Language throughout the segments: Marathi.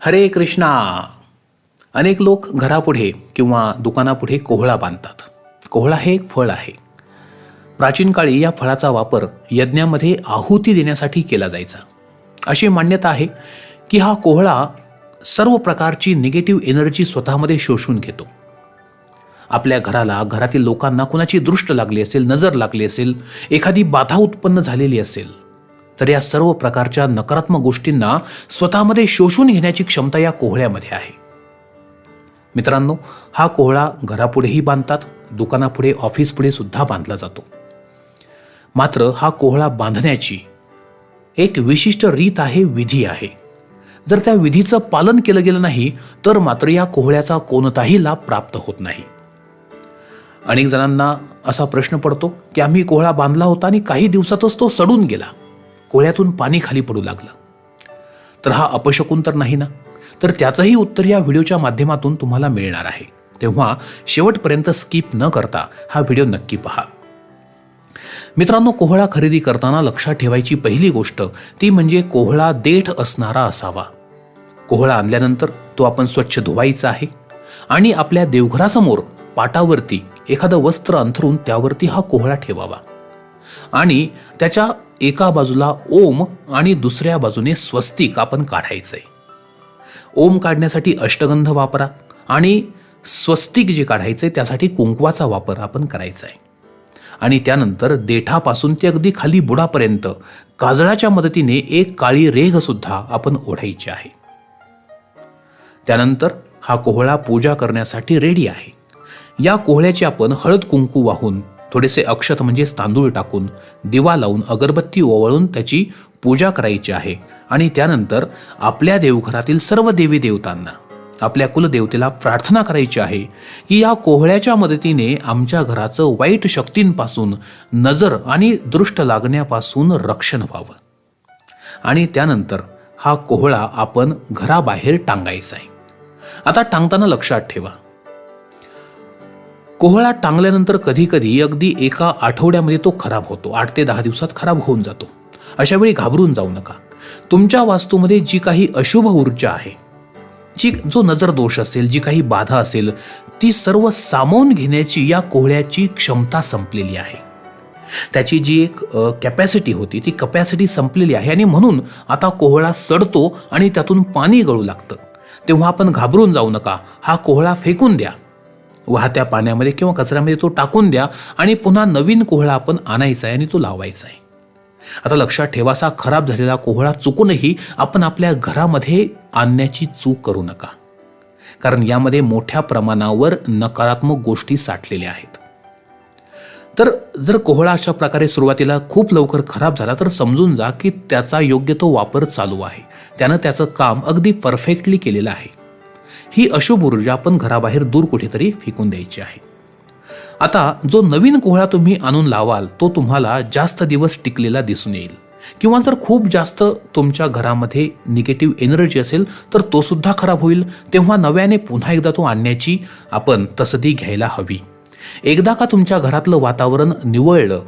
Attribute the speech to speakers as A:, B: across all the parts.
A: हरे कृष्णा. अनेक लोक घरापुढे किंवा दुकानापुढे कोहळा बांधतात. कोहळा हे एक फळ आहे. प्राचीन काळी या फळाचा वापर यज्ञामध्ये आहुती देण्यासाठी केला जायचा. अशी मान्यता आहे की हा कोहळा सर्व प्रकारची निगेटिव्ह एनर्जी स्वतःमध्ये शोषून घेतो. आपल्या घराला, घरातील लोकांना कुणाची दृष्ट लागली असेल, नजर लागली असेल, एखादी बाधा उत्पन्न झालेली असेल तर या सर्व प्रकारच्या नकारात्मक गोष्टींना स्वतःमध्ये शोषून घेण्याची क्षमता या कोहळ्यामध्ये आहे. मित्रांनो, हा कोहळा घरापुढेही बांधतात, दुकानापुढे, ऑफिसपुढे सुद्धा बांधला जातो. मात्र हा कोहळा बांधण्याची एक विशिष्ट रीत आहे, विधी आहे. जर त्या विधीचं पालन केलं गेलं नाही तर मात्र या कोहळ्याचा कोणताही लाभ प्राप्त होत नाही. अनेक जणांना असा प्रश्न पडतो की आम्ही कोहळा बांधला होता आणि काही दिवसातच तो सडून गेला, कोहळ्यातून पाणी खाली पडू लागलं. तर हा अपशकुन तर नाही ना? तर त्याचंही उत्तर या व्हिडिओच्या माध्यमातून तुम्हाला मिळणार आहे. तेव्हा शेवटपर्यंत स्किप न करता हा व्हिडिओ नक्की पहा. मित्रांनो, कोहळा खरेदी करताना लक्षात ठेवायची पहिली गोष्ट ती म्हणजे कोहळा देठ असणारा असावा. कोहळा आणल्यानंतर तो आपण स्वच्छ धुवायचा आहे आणि आपल्या देवघरासमोर पाटावरती एखादं वस्त्र अंथरून त्यावरती हा कोहळा ठेवावा आणि त्याच्या एका बाजूला ओम आणि दुसऱ्या बाजूने स्वस्तिक आपण काढायचंय. ओम काढण्यासाठी अष्टगंध वापरा आणि स्वस्तिक जे काढायचंय त्यासाठी कुंकवाचा वापर आपण करायचा आहे. आणि त्यानंतर देठापासून ते अगदी खाली बुडापर्यंत काजळाच्या मदतीने एक काळी रेघ सुद्धा आपण ओढायची आहे. त्यानंतर हा कोहळा पूजा करण्यासाठी रेडी आहे. या कोहळ्याची आपण हळद कुंकू वाहून, थोडेसे अक्षत म्हणजेच तांदूळ टाकून, दिवा लावून, अगरबत्ती ओवाळून त्याची पूजा करायची आहे. आणि त्यानंतर आपल्या देवघरातील सर्व देवी देवतांना, आपल्या कुलदेवतेला प्रार्थना करायची आहे की या कोहळ्याच्या मदतीने आमच्या घराचं वाईट शक्तींपासून, नजर आणि दृष्ट लागण्यापासून रक्षण व्हावं. आणि त्यानंतर हा कोहळा आपण घराबाहेर टांगायचा आहे. आता टांगताना लक्षात ठेवा, कोहळा टांगल्यानंतर कधी कधी अगदी एका आठवड्यामध्ये तो खराब होतो, 8 ते 10 दिवसात खराब होऊन जातो. अशा वेळी घाबरून जाऊ नका. तुमच्या वास्तूमध्ये जी काही अशुभ ऊर्जा आहे, जो नजर दोष असेल, जी काही बाधा असेल, ती सर्व सामावून घेण्याची या कोहळ्याची क्षमता संपलेली आहे. त्याची जी एक कॅपॅसिटी होती ती कॅपॅसिटी संपलेली आहे आणि म्हणून आता कोहळा सडतो आणि त्यातून पाणी गळू लागतं. तेव्हा आपण घाबरून जाऊ नका. हा कोहळा फेकून द्या, वाहत्या पाण्यामध्ये किंवा कचऱ्यामध्ये तो टाकून द्या आणि पुन्हा नवीन कोहळा आपण आणायचा आहे आणि तो लावायचा आहे. आता लक्षात ठेवा, असा खराब झालेला कोहळा चुकूनही आपण आपल्या घरामध्ये आणण्याची चूक करू नका, कारण यामध्ये मोठ्या प्रमाणावर नकारात्मक गोष्टी साठलेल्या आहेत. तर जर कोहळा अशा प्रकारे सुरुवातीला खूप लवकर खराब झाला तर समजून जा की त्याचा योग्य तो वापर चालू आहे, त्यानं त्याचं काम अगदी परफेक्टली केलेलं आहे. ही अशुभ ऊर्जा आपण घराबाहेर दूर कुठेतरी फेकून द्यायची आहे. आता जो नवीन कोहळा तुम्ही आणून लावाल तो तुम्हाला जास्त दिवस टिकलेला दिसून येईल, किंवा जर खूप जास्त तुमच्या घरामध्ये निगेटिव्ह एनर्जी असेल तर तो सुद्धा खराब होईल. तेव्हा नव्याने पुन्हा एकदा तो आणण्याची आपण तसदी घ्यायला हवी. एकदा का तुमच्या घरातलं वातावरण निवळलं,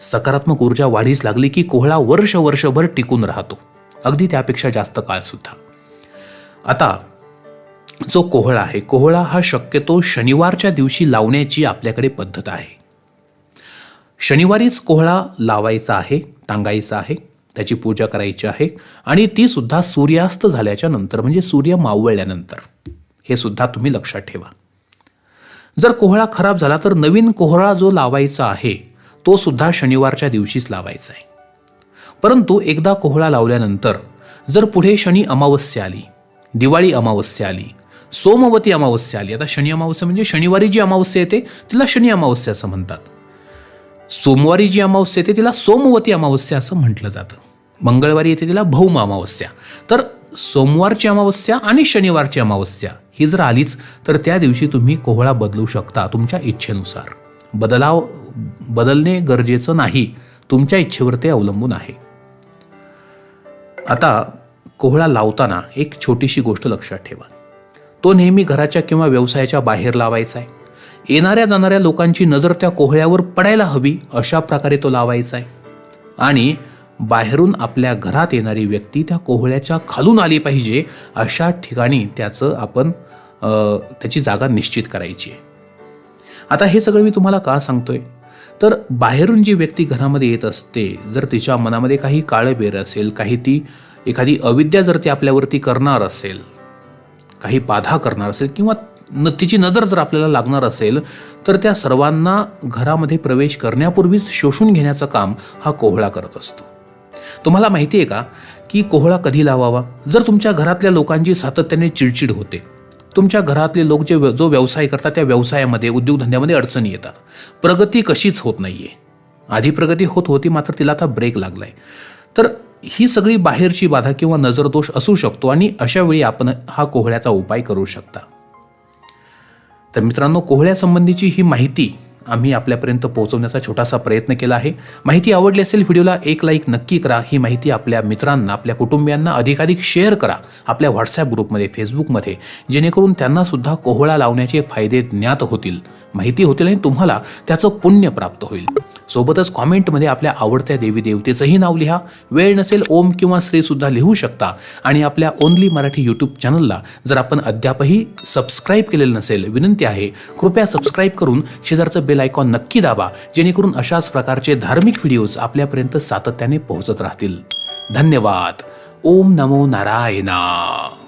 A: सकारात्मक ऊर्जा वाढीस लागली की कोहळा वर्षभर टिकून राहतो, अगदी त्यापेक्षा जास्त काळ सुद्धा. आता जो कोहळा आहे, कोहळा हा शक्यतो शनिवारच्या दिवशी लावण्याची आपल्याकडे पद्धत आहे. शनिवारीच कोहळा लावायचा आहे, टांगायचा आहे, त्याची पूजा करायची आहे आणि ती सुद्धा सूर्यास्त झाल्याच्या नंतर, म्हणजे सूर्य मावळल्यानंतर. हे सुद्धा तुम्ही लक्षात ठेवा. जर कोहळा खराब झाला तर नवीन कोहळा जो लावायचा आहे तो सुद्धा शनिवारच्या दिवशीच लावायचा आहे. परंतु एकदा कोहळा लावल्यानंतर जर पुढे शनी अमावस्या आली, दिवाळी अमावस्या आली, सोमवती अमावस्या आली, आता शनी अमावस्या म्हणजे शनिवारी जी अमावस्या येते तिला शनी अमावस्या असं म्हणतात, सोमवारी जी अमावस्या येते तिला सोमवती अमावस्या असं म्हटलं जातं, मंगळवारी येते तिला भौम अमावस्या. तर सोमवारची अमावस्या आणि शनिवारची अमावस्या ही जर आलीच तर त्या दिवशी तुम्ही कोहळा बदलू शकता तुमच्या इच्छेनुसार. बदलणे गरजेचं नाही, तुमच्या इच्छेवर ते अवलंबून आहे. आता कोहळा लावताना एक छोटीशी गोष्ट लक्षात ठेवा, तो नेहमी घराच्या किंवा व्यवसायाच्या बाहेर लावायचा आहे. येणाऱ्या जाणाऱ्या लोकांची नजर त्या कोहळ्यावर पडायला हवी अशा प्रकारे तो लावायचा आहे. आणि बाहेरून आपल्या घरात येणारी व्यक्ती त्या कोहळ्याच्या खालून आली पाहिजे अशा ठिकाणी त्याची जागा निश्चित करायची आहे. आता हे सगळं मी तुम्हाला का सांगतोय, तर बाहेरून जी व्यक्ती घरामध्ये येत असते, जर तिच्या मनामध्ये काही काळबेर असेल, एखादी अविद्या जर ती आपल्यावरती करणार असेल, काही बाधा करणार असेल किंवा तिची नजर जर आपल्याला लागणार असेल, तर त्या सर्वांना घरामध्ये प्रवेश करण्यापूर्वीच शोषून घेण्याचं काम हा कोहळा करत असतो. तुम्हाला माहिती आहे का की कोहळा कधी लावावा? जर तुमच्या घरातल्या लोकांची सातत्याने चिडचिड होते, तुमच्या घरातले लोक जो व्यवसाय करतात त्या व्यवसायामध्ये, उद्योगधंद्यामध्ये अडचणी येतात, प्रगती कशीच होत नाहीये. आधी प्रगती होत होती, मात्र तिला आता ब्रेक लागलाय. तर ही सगळी बाहेरची बाधा किंवा नजरदोष असू शकतो आणि अशा वेळी आपण हा कोहळ्याचा उपाय करू शकता. तर मित्रांनो, कोहळ्यासंबंधीची ही माहिती आम्ही आपल्यापर्यंत पोहोचवण्याचा छोटासा प्रयत्न केला आहे. माहिती आवडली असेल व्हिडिओला एक लाईक नक्की करा. ही माहिती आपल्या मित्रांना, आपल्या कुटुंबियांना अधिकाधिक शेअर करा आपल्या व्हॉट्सॲप ग्रुपमध्ये, फेसबुकमध्ये, जेणेकरून त्यांना सुद्धा कोहळा लावण्याचे फायदे ज्ञात होतील, माहिती होतील आणि तुम्हाला त्याचं पुण्य प्राप्त होईल. सोबतच कॉमेंटमध्ये आपल्या आवडत्या देवी देवतेचंही नाव लिहा. वेळ नसेल ओम किंवा श्री सुद्धा लिहू शकता. आणि आपल्या ओनली मराठी यूट्यूब चॅनलला जर आपण अद्यापही सबस्क्राईब केलेलं नसेल, विनंती आहे कृपया सबस्क्राईब करून शेजारचं बेल आयकॉन नक्की दाबा, जेणेकरून अशाच प्रकारचे धार्मिक व्हिडिओज आपल्यापर्यंत सातत्याने पोहोचत राहतील. धन्यवाद. ओम नमो नारायणा.